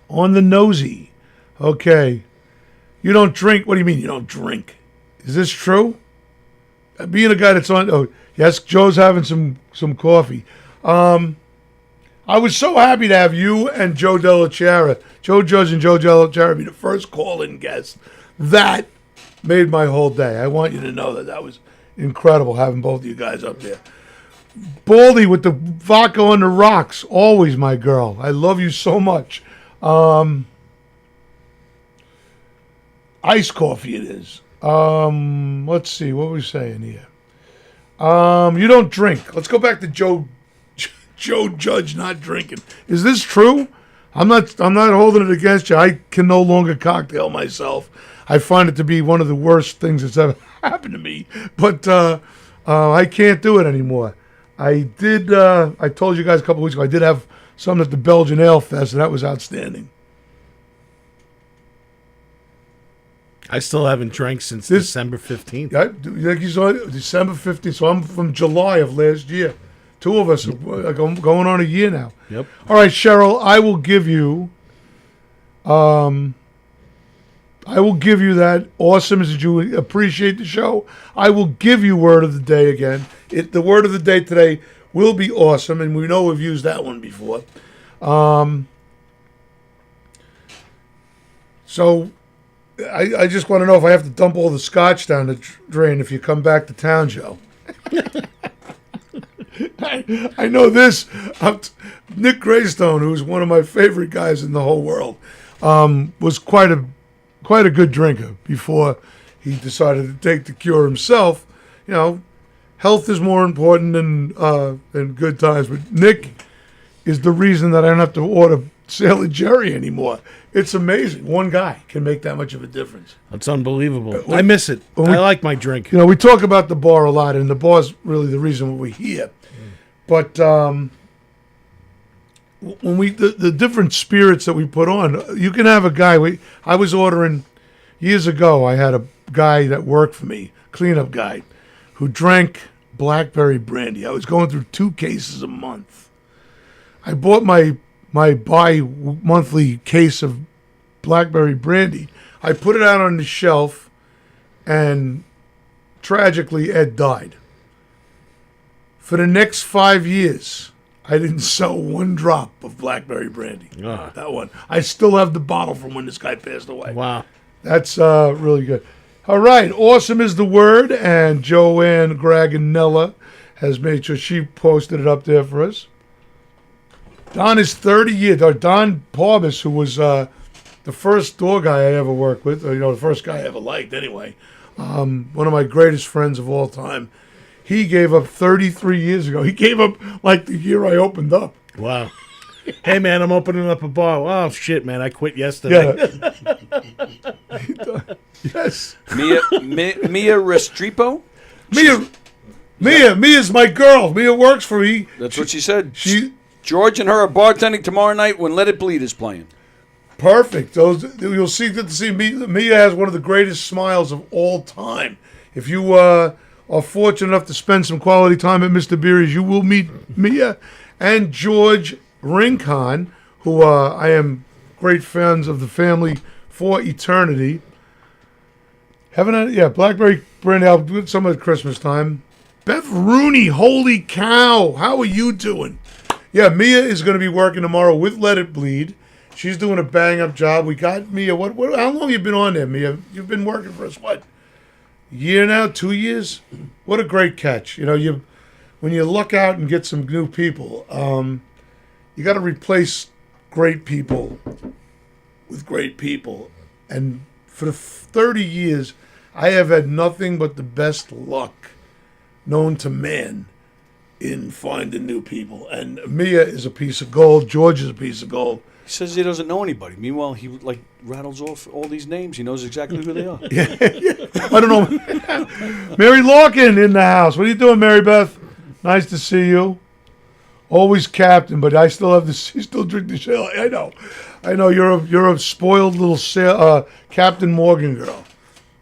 the nosy. Okay. You don't drink. What do you mean you don't drink? Is this true? Being a guy that's on... Oh, yes, Joe's having some coffee. I was so happy to have you and Joe Della Chiara, Joe Judge and Joe Della Chiara, be the first call-in guest. That made my whole day. I want you to know that was incredible having both of you guys up there. Baldy with the vodka on the rocks. Always my girl. I love you so much. Iced coffee it is. Let's see. What were we saying here? You don't drink. Let's go back to Joe Judge not drinking. Is this true? I'm not holding it against you. I can no longer cocktail myself. I find it to be one of the worst things that's ever happened to me. But I can't do it anymore. I did. I told you guys a couple weeks ago. I did have something at the Belgian Ale Fest, and that was outstanding. I still haven't drank since December 15th. Like you saw, December 15th. So I'm from July of last year. Two of us are going on a year now. Yep. All right, Cheryl, I will give you that. Awesome as you appreciate the show. I will give you word of the day again. The word of the day today will be awesome, and we know we've used that one before. So I just want to know if I have to dump all the scotch down the drain if you come back to town, Joe. I know this. Nick Greystone, who's one of my favorite guys in the whole world, was quite a good drinker before he decided to take the cure himself. You know, health is more important than good times. But Nick is the reason that I don't have to order Sailor Jerry anymore. It's amazing. One guy can make that much of a difference. That's unbelievable. I miss it. I like my drink. You know, we talk about the bar a lot, and the bar's really the reason we're here. But when the different spirits that we put on, you can have a guy. I was ordering years ago. I had a guy that worked for me, cleanup guy, who drank blackberry brandy. I was going through 2 cases a month. I bought my bi-monthly case of blackberry brandy. I put it out on the shelf, and tragically, Ed died. For the next 5 years, I didn't sell 1 drop of blackberry brandy. That one. I still have the bottle from when this guy passed away. Wow. That's really good. All right. Awesome is the word, and Joanne Graganella has made sure she posted it up there for us. Don is 30 years. Don Parbus, who was the first door guy I ever worked with, or, the first guy I ever liked anyway, one of my greatest friends of all time. He gave up 33 years ago. He gave up like the year I opened up. Wow. Hey, man, I'm opening up a bar. Oh, shit, man, I quit yesterday. Yeah. Yes. Mia Restrepo? Mia's my girl. Mia works for me. That's what she said. George and her are bartending tomorrow night when Let It Bleed is playing. Perfect. You'll see. Good to see. Mia has one of the greatest smiles of all time. If you are fortunate enough to spend some quality time at Mr. Beery's, you will meet Mia and George Rincon, who I am great fans of the family for eternity. Blackberry brandy. I'll do it some at Christmas time. Beth Rooney, holy cow! How are you doing? Yeah, Mia is going to be working tomorrow with Let It Bleed. She's doing a bang-up job. We got Mia. How long have you been on there, Mia? You've been working for us, what? A year now? 2 years? What a great catch. When you luck out and get some new people, you got to replace great people with great people. And for the 30 years, I have had nothing but the best luck known to man in finding new people. And Mia is a piece of gold. George is a piece of gold. He says he doesn't know anybody. Meanwhile, he rattles off all these names. He knows exactly who they are. Yeah. I don't know. Mary Larkin in the house. What are you doing, Mary Beth? Nice to see you. Always captain, but I still have this. You still drink the shell. I know. You're a spoiled little Captain Morgan girl.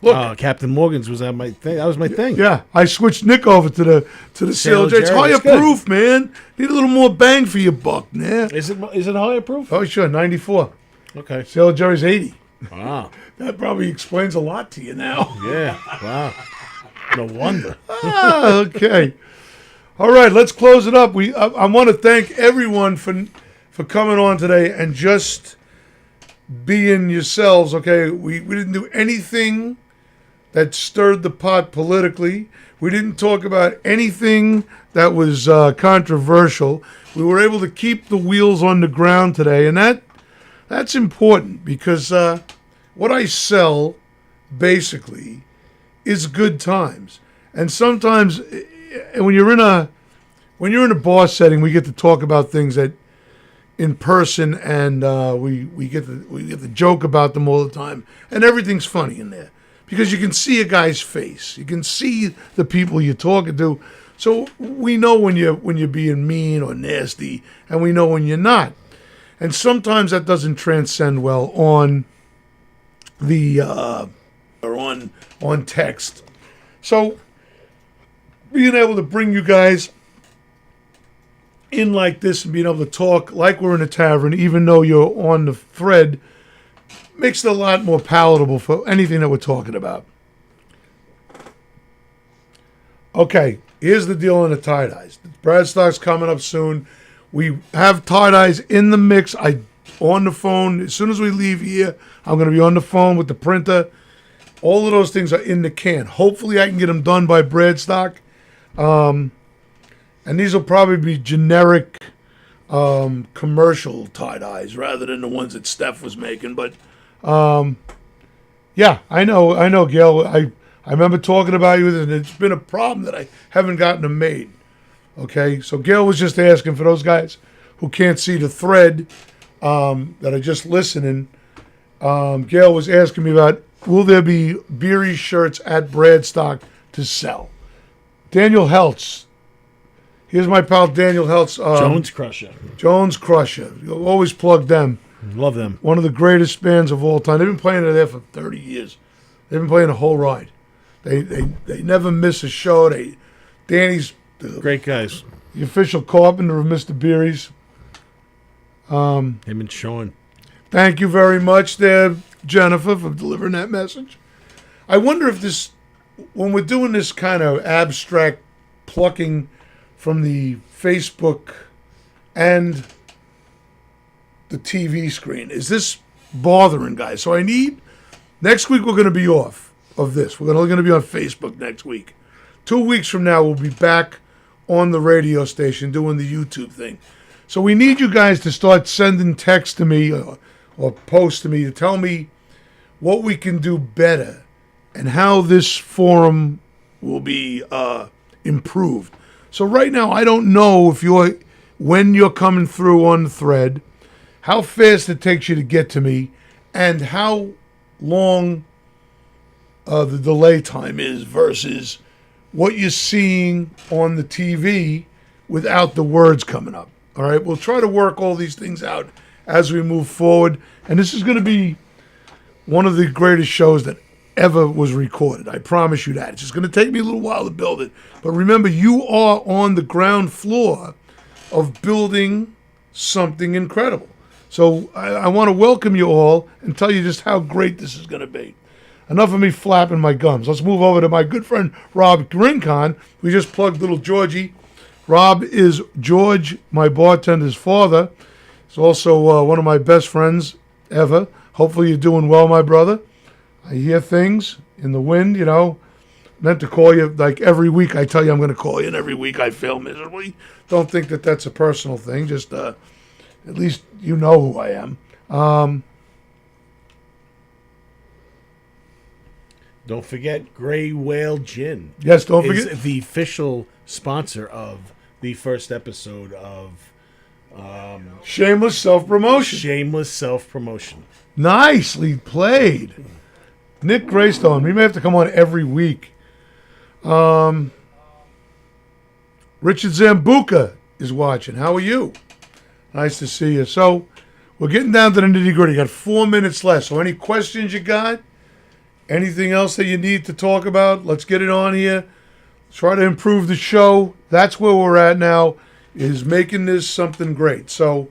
Look, Captain Morgan's was that my thing. That was my thing. Yeah, I switched Nick over to the Sailor Jerry. It's higher proof, man. Need a little more bang for your buck, man. Is it higher proof? Oh, sure, 94. Okay. Sailor Jerry's 80. Wow. That probably explains a lot to you now. Yeah. Wow. No wonder. Okay. All right, let's close it up. I want to thank everyone for coming on today and just being yourselves. Okay, we didn't do anything that stirred the pot politically. We didn't talk about anything that was controversial. We were able to keep the wheels on the ground today, and that's important because what I sell basically is good times. And sometimes and when you're in a bar setting, we get to talk about things that in person, and we get to joke about them all the time, and everything's funny in there because you can see a guy's face, you can see the people you're talking to, so we know when you're being mean or nasty, and we know when you're not, and sometimes that doesn't transcend well on the or on text. So being able to bring you guys in like this and being able to talk like we're in a tavern, even though you're on the thread, makes it a lot more palatable for anything that we're talking about. Okay, here's the deal on the tie-dyes. Bradstock's coming up soon. We have tie-dyes in the mix. On the phone, as soon as we leave here, I'm going to be on the phone with the printer. All of those things are in the can. Hopefully I can get them done by Bradstock. And these will probably be generic commercial tie-dyes rather than the ones that Steph was making. But, yeah, I know, Gail. I remember talking about you, and it's been a problem that I haven't gotten them made. Okay, so Gail was just asking for those guys who can't see the thread that are just listening. Gail was asking me about, will there be Beery shirts at Bradstock to sell? Daniel Heltz. Here's my pal Daniel Heltz. Jones Crusher. You'll always plug them. Love them. One of the greatest bands of all time. They've been playing it there for 30 years. They've been playing the whole ride. They never miss a show. Danny's great guys. The official carpenter of Mr. Beery's. Him and Sean. Thank you very much there, Jennifer, for delivering that message. I wonder if this, when we're doing this kind of abstract plucking from the Facebook and the TV screen, is this bothering guys? So next week we're going to be off of this. We're going to be on Facebook next week. 2 weeks from now we'll be back on the radio station doing the YouTube thing. So we need you guys to start sending text to me or post to me to tell me what we can do better and how this forum will be improved. So right now, I don't know when you're coming through on the thread, how fast it takes you to get to me, and how long the delay time is versus what you're seeing on the TV without the words coming up. All right, we'll try to work all these things out as we move forward. And this is going to be one of the greatest shows that ever was recorded. I promise you that. It's just going to take me a little while to build it. But remember, you are on the ground floor of building something incredible. So I want to welcome you all and tell you just how great this is going to be. Enough of me flapping my gums. Let's move over to my good friend Rob Rincon. We just plugged little Georgie. Rob is George, my bartender's father. He's also one of my best friends ever. Hopefully you're doing well, my brother. I hear things in the wind, Meant to call you like every week. I tell you I'm going to call you, and every week I fail miserably. Don't think that that's a personal thing. Just at least you know who I am. Don't forget Gray Whale Gin. Yes, don't forget. Is the official sponsor of the first episode of Shameless Self-Promotion. Shameless Self-Promotion. Nicely played. Nick Greystone. We may have to come on every week. Richard Zambuca is watching. How are you? Nice to see you. So, we're getting down to the nitty-gritty. Got 4 minutes left. So, any questions you got? Anything else that you need to talk about? Let's get it on here. Try to improve the show. That's where we're at now, is making this something great. So,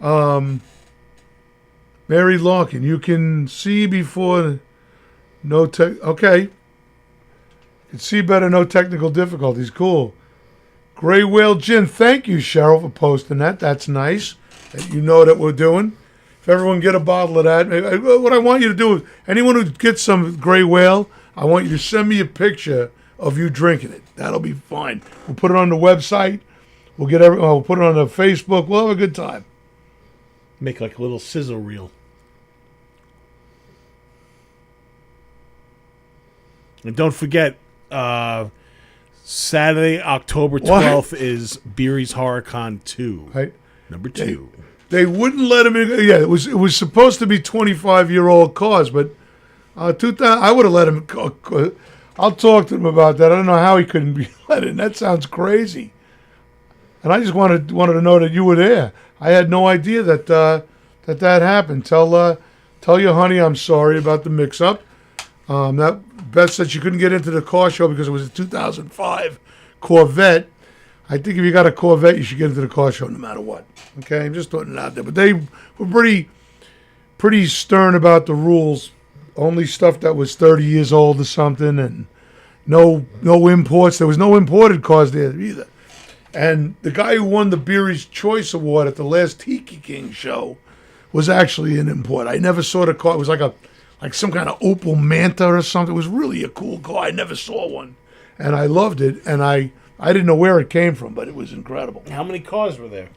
Mary Larkin, you can see before okay. You can see better, no technical difficulties. Cool. Gray Whale Gin. Thank you, Cheryl, for posting that. That's nice that you know that we're doing. If everyone get a bottle of that, what I want you to do is, anyone who gets some Gray Whale, I want you to send me a picture of you drinking it. That'll be fine. We'll put it on the website. We'll put it on the Facebook. We'll have a good time. Make like a little sizzle reel. And don't forget, Saturday, October 12th is Beery's HorrorCon 2. Right? Number 2. They wouldn't let him in. Yeah, it was supposed to be 25-year-old cars, but 2000. I would have let him. I'll talk to him about that. I don't know how he couldn't be let in. That sounds crazy. And I just wanted to know that you were there. I had no idea that that happened. Tell your honey I'm sorry about the mix-up. That Beth said she couldn't get into the car show because it was a 2005 Corvette. I think if you got a Corvette, you should get into the car show no matter what. Okay, I'm just putting it out there. But they were pretty stern about the rules. Only stuff that was 30 years old or something, and no imports. There was no imported cars there either. And the guy who won the Beery's Choice Award at the last Tiki King show was actually an import. I never saw the car. It was like some kind of Opel Manta or something. It was really a cool car. I never saw one, and I loved it. And I didn't know where it came from, but it was incredible. How many cars were there?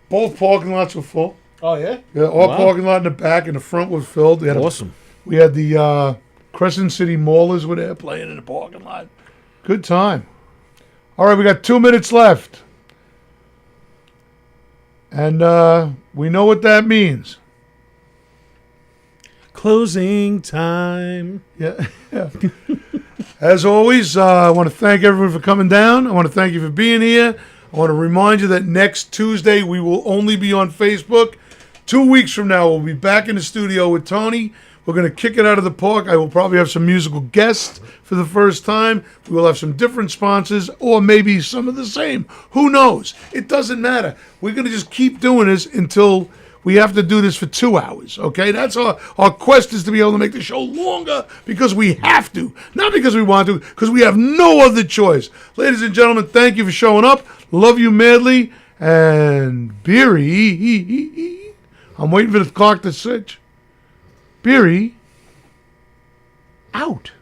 Both parking lots were full. Oh, yeah? Yeah, all parking lot in the back and the front was filled. Awesome. We had the Crescent City Maulers were there playing in the parking lot. Good time. All right, we got 2 minutes left. And we know what that means. Closing time. Yeah. As always, I want to thank everyone for coming down. I want to thank you for being here. I want to remind you that next Tuesday we will only be on Facebook. 2 weeks from now, we'll be back in the studio with Tony. We're going to kick it out of the park. I will probably have some musical guests for the first time. We will have some different sponsors or maybe some of the same. Who knows? It doesn't matter. We're going to just keep doing this until we have to do this for 2 hours, okay? That's our quest, is to be able to make the show longer because we have to, not because we want to, because we have no other choice. Ladies and gentlemen, thank you for showing up. Love you madly. And Beery, I'm waiting for the clock to switch. Beery, out.